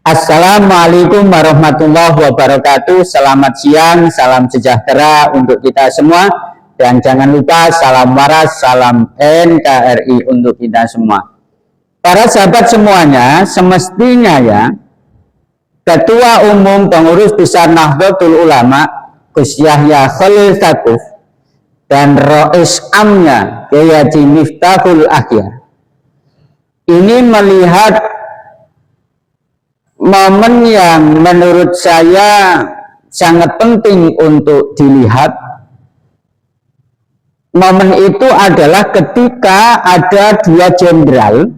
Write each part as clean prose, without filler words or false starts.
Assalamualaikum warahmatullahi wabarakatuh. Selamat siang, salam sejahtera untuk kita semua. Dan jangan lupa salam waras, salam NKRI untuk kita semua. Para sahabat semuanya, semestinya ya, Ketua Umum Pengurus Besar Nahdlatul Ulama, Gus Yahya Khalil Stakuf, dan Rois Amnya, Kiai Haji Miftahul Akhyar, ini melihat momen yang menurut saya sangat penting untuk dilihat. Momen itu adalah ketika ada dua jenderal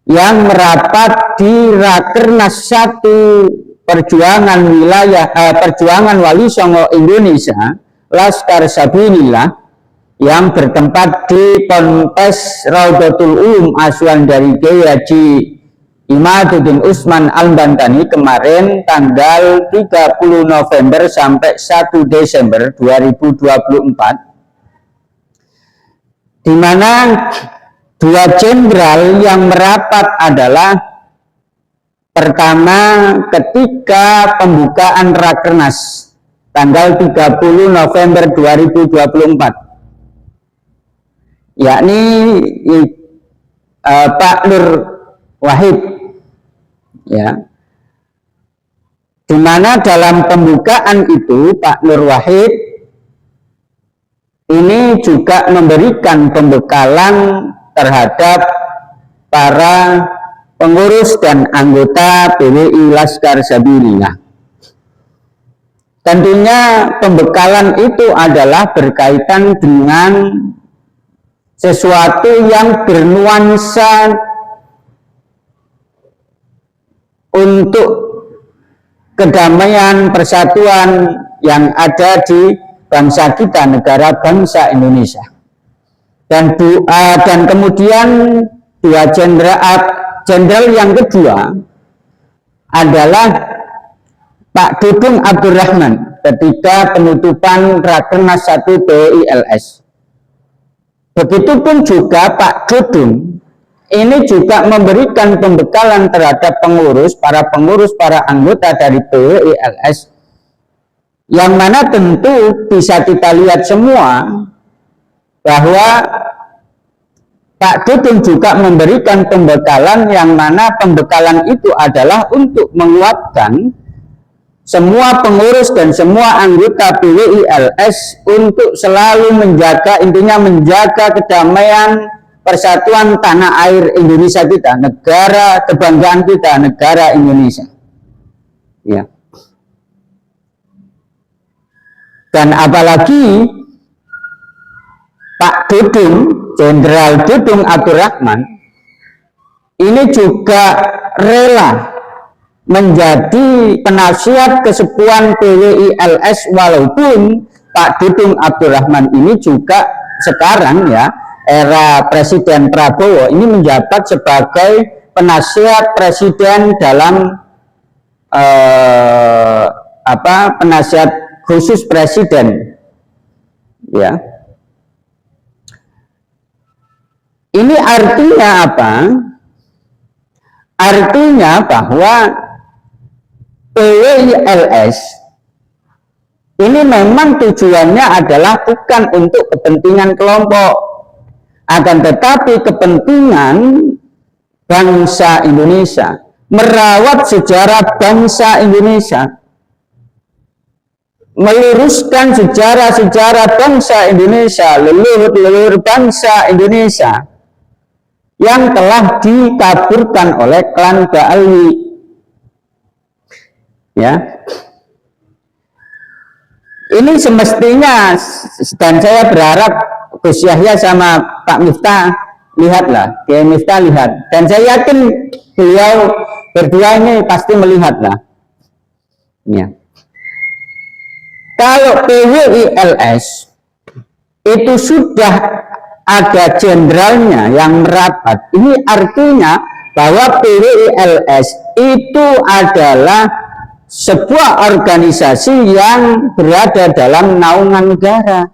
yang merapat di Rakernas 1 Perjuangan Perjuangan Wali Songo Indonesia, Laskar Sabilillah, yang bertempat di Ponpes Raudhatul Ulum Asuhan dari Kiai Haji Imaduddin Usman Al-Bantani kemarin tanggal 30 November sampai 1 Desember 2024, di mana dua jenderal yang merapat adalah pertama ketika pembukaan Rakernas tanggal 30 November 2024, yakni Pak Nur Wahid, ya, dimana dalam pembukaan itu Pak Nur Wahid ini juga memberikan pembekalan terhadap para pengurus dan anggota PWI Laskar Sabilillah. Tentunya pembekalan itu adalah berkaitan dengan sesuatu yang bernuansa untuk kedamaian persatuan yang ada di bangsa kita, negara bangsa Indonesia. Dan kemudian dua jenderal yang kedua adalah Pak Dudung Abdurrahman ketika penutupan Rakernas 1 PWI-LS. Begitupun juga Pak Dudung ini juga memberikan pembekalan terhadap para anggota dari PWI-LS, yang mana tentu bisa kita lihat semua bahwa Pak Dudung juga memberikan pembekalan yang mana pembekalan itu adalah untuk menguatkan semua pengurus dan semua anggota PWI-LS untuk selalu menjaga, intinya menjaga kedamaian persatuan tanah air Indonesia kita, negara kebanggaan kita, negara Indonesia. Ya. Dan apalagi Pak Dudung, Jenderal Dudung Abdurrahman, ini juga rela menjadi penasihat kesepuan PWI-LS, walaupun Pak Dudung Abdurrahman ini juga sekarang ya, era Presiden Prabowo ini menjabat sebagai penasihat presiden dalam penasihat khusus presiden, ya. Ini artinya apa? Artinya bahwa PWI-LS ini memang tujuannya adalah bukan untuk kepentingan kelompok, akan tetapi kepentingan bangsa Indonesia, merawat sejarah bangsa Indonesia, meluruskan sejarah-sejarah bangsa Indonesia, leluhur-leluhur bangsa Indonesia yang telah dikaburkan oleh klan Ba'alwi, ya. Ini semestinya, dan saya berharap Gus Yahya sama Pak Miftah lihatlah, Kiai Miftah lihat, dan saya yakin beliau berdua ini pasti melihatlah, ya. Kalau PWI-LS itu sudah ada jenderalnya yang merapat, ini artinya bahwa PWI-LS itu adalah sebuah organisasi yang berada dalam naungan negara.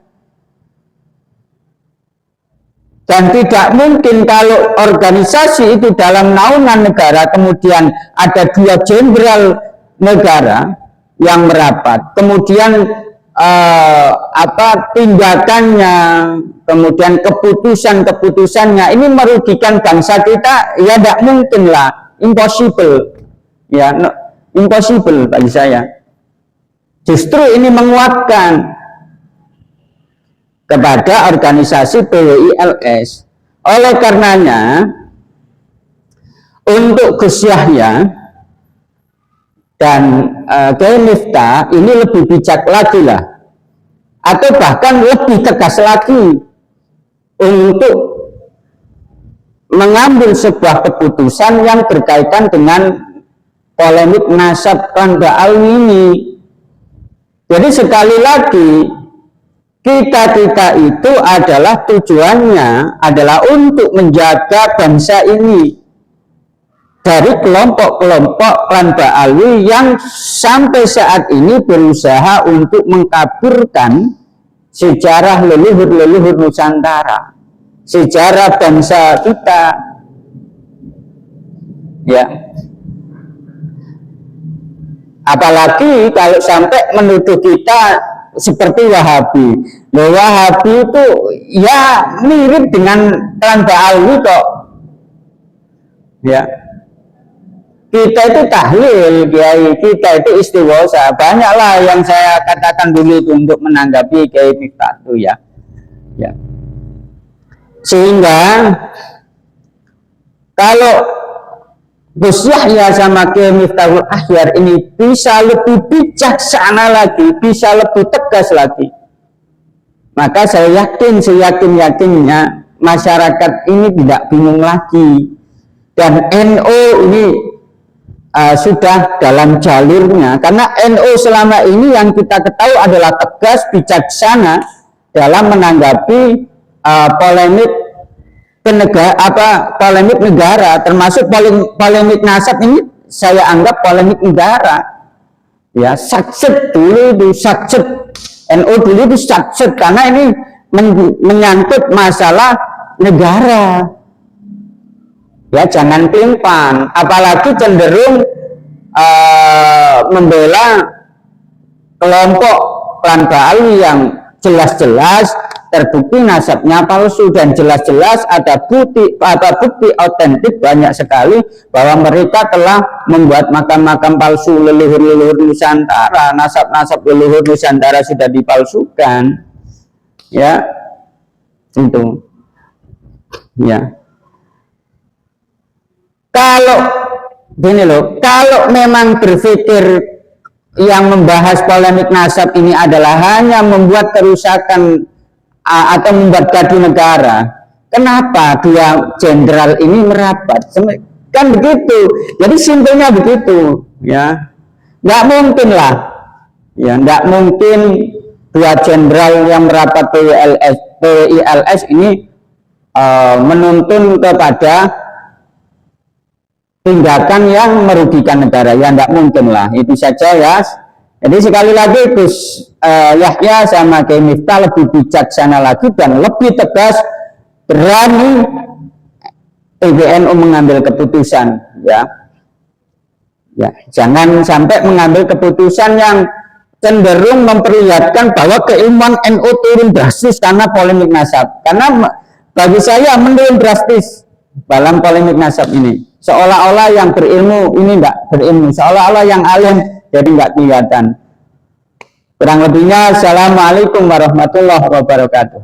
Dan tidak mungkin kalau organisasi itu dalam naungan negara, kemudian ada 2 jenderal negara yang merapat, kemudian tindakannya, kemudian keputusannya ini merugikan bangsa kita, ya tidak mungkin lah, impossible, ya, impossible bagi saya. Justru ini menguatkan kepada organisasi PWILS. Oleh karenanya, untuk Gus Yahya dan Kiai Miftah ini lebih bijak lagi lah, atau bahkan lebih tegas lagi untuk mengambil sebuah keputusan yang berkaitan dengan polemik nasab Klan Ba'alwi ini. Jadi sekali lagi, kita itu adalah tujuannya adalah untuk menjaga bangsa ini dari kelompok-kelompok Klan Ba'alwi yang sampai saat ini berusaha untuk mengkaburkan sejarah leluhur-leluhur Nusantara, sejarah bangsa kita, ya. Apalagi kalau sampai menuduh kita seperti Wahabi. Wahabi itu ya mirip dengan Klan Ba'alwi kok, ya. Kita itu tahlil, Kiai, kita itu istighosa. Banyaklah yang saya katakan dulu itu untuk menanggapi Kiai Miftah itu, ya. Ya. Sehingga kalau Gus Yahya sama Kiai Miftahul Akhyar ini bisa lebih bijaksana lagi, bisa lebih tegas lagi, maka saya yakin, seyakin-yakinnya masyarakat ini tidak bingung lagi, dan NU ini sudah dalam jalurnya, karena NU selama ini yang kita ketahui adalah tegas, bijaksana dalam menanggapi polemik polemik negara, termasuk polemik nasab ini saya anggap polemik negara, ya. Sakset dulu itu, sakset NU dulu itu sakset karena ini menyangkut masalah negara, ya. Jangan pelin-pelan, apalagi cenderung membela kelompok Klan Ba'alwi yang jelas-jelas terbukti nasabnya palsu, dan jelas-jelas ada bukti otentik banyak sekali bahwa mereka telah membuat makam-makam palsu leluhur-leluhur Nusantara, nasab-nasab leluhur Nusantara sudah dipalsukan, ya. Itu, ya. Kalau gini loh, kalau memang berpikir yang membahas polemik nasab ini adalah hanya membuat kerusakan atau membuat gaduh negara, kenapa 2 jenderal ini merapat? Kan begitu. Jadi simpelnya begitu, ya. Nggak mungkin lah, ya, nggak mungkin 2 jenderal yang merapat PWILS ini menuntun kepada tindakan yang merugikan negara, ya nggak mungkin lah, itu saja, ya. Jadi sekali lagi Gus Yahya sama Kiai Miftah lebih bijaksana lagi dan lebih tegas, berani PBNU mengambil keputusan, ya. Ya, jangan sampai mengambil keputusan yang cenderung memperlihatkan bahwa keilmuan NU turun drastis karena polemik nasab. Karena bagi saya menurun drastis dalam polemik nasab ini. Seolah-olah yang berilmu ini enggak berilmu, seolah-olah yang alim jadi enggak kelihatan. Kurang lebihnya, assalamualaikum warahmatullahi wabarakatuh.